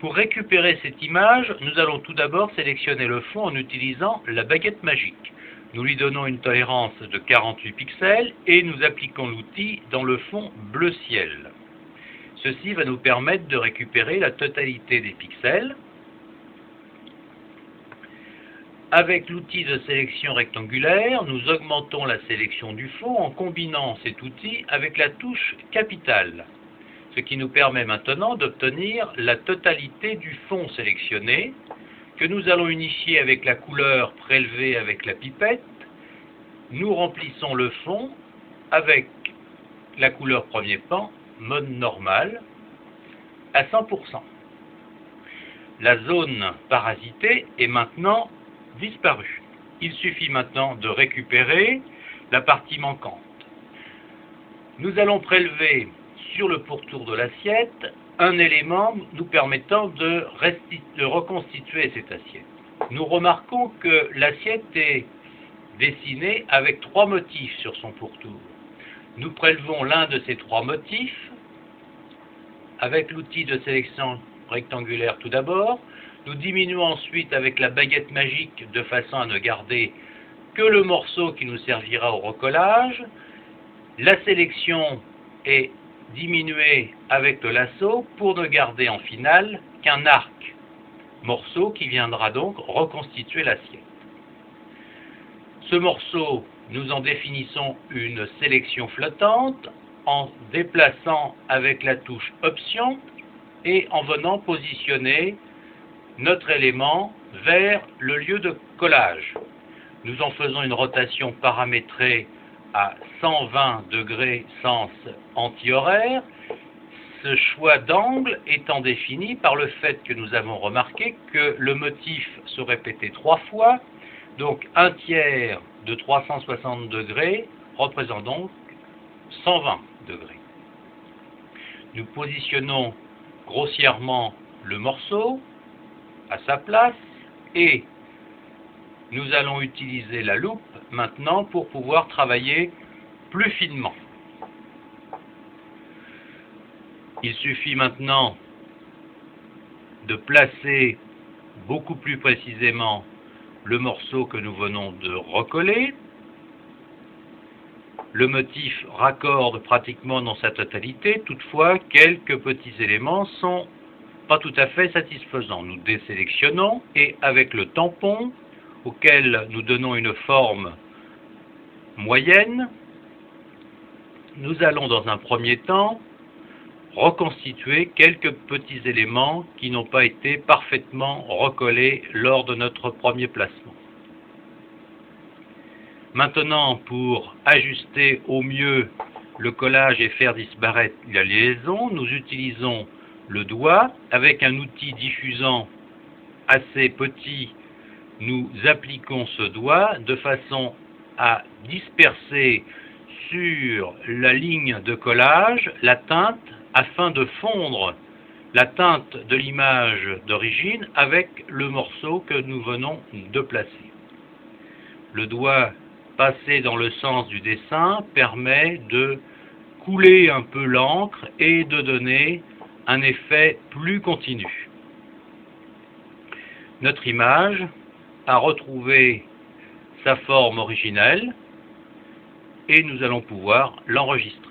Pour récupérer cette image, nous allons tout d'abord sélectionner le fond en utilisant la baguette magique. Nous lui donnons une tolérance de 48 pixels et nous appliquons l'outil dans le fond bleu ciel. Ceci va nous permettre de récupérer la totalité des pixels. Avec l'outil de sélection rectangulaire, nous augmentons la sélection du fond en combinant cet outil avec la touche capitale, ce qui nous permet maintenant d'obtenir la totalité du fond sélectionné, que nous allons unifier avec la couleur prélevée avec la pipette. Nous remplissons le fond avec la couleur premier pan, mode normal, à 100%. La zone parasitée est maintenant disparue. Il suffit maintenant de récupérer la partie manquante. Nous allons prélever sur le pourtour de l'assiette un élément nous permettant de reconstituer cette assiette. Nous remarquons que l'assiette est dessinée avec 3 motifs sur son pourtour. Nous prélevons l'un de ces 3 motifs avec l'outil de sélection rectangulaire tout d'abord. Nous diminuons ensuite avec la baguette magique de façon à ne garder que le morceau qui nous servira au recollage. La sélection est diminuée avec le lasso pour ne garder en finale qu'un arc morceau qui viendra donc reconstituer l'assiette. Ce morceau, nous en définissons une sélection flottante en déplaçant avec la touche Option et en venant positionner notre élément vers le lieu de collage. Nous en faisons une rotation paramétrée à 120 degrés sens anti-horaire, ce choix d'angle étant défini par le fait que nous avons remarqué que le motif se répétait 3 fois, donc un tiers de 360 degrés représente donc 120 degrés. Nous positionnons grossièrement le morceau à sa place et nous allons utiliser la loupe maintenant pour pouvoir travailler plus finement. Il suffit maintenant de placer beaucoup plus précisément le morceau que nous venons de recoller. Le motif raccorde pratiquement dans sa totalité, toutefois quelques petits éléments sont pas tout à fait satisfaisants. Nous désélectionnons et avec le tampon auquel nous donnons une forme moyenne, nous allons dans un premier temps reconstituer quelques petits éléments qui n'ont pas été parfaitement recollés lors de notre premier placement. Maintenant, pour ajuster au mieux le collage et faire disparaître la liaison, nous utilisons le doigt avec un outil diffusant assez petit. Nous appliquons ce doigt de façon à disperser sur la ligne de collage la teinte afin de fondre la teinte de l'image d'origine avec le morceau que nous venons de placer. Le doigt passé dans le sens du dessin permet de couler un peu l'encre et de donner un effet plus continu. Notre image a retrouvé sa forme originelle et nous allons pouvoir l'enregistrer.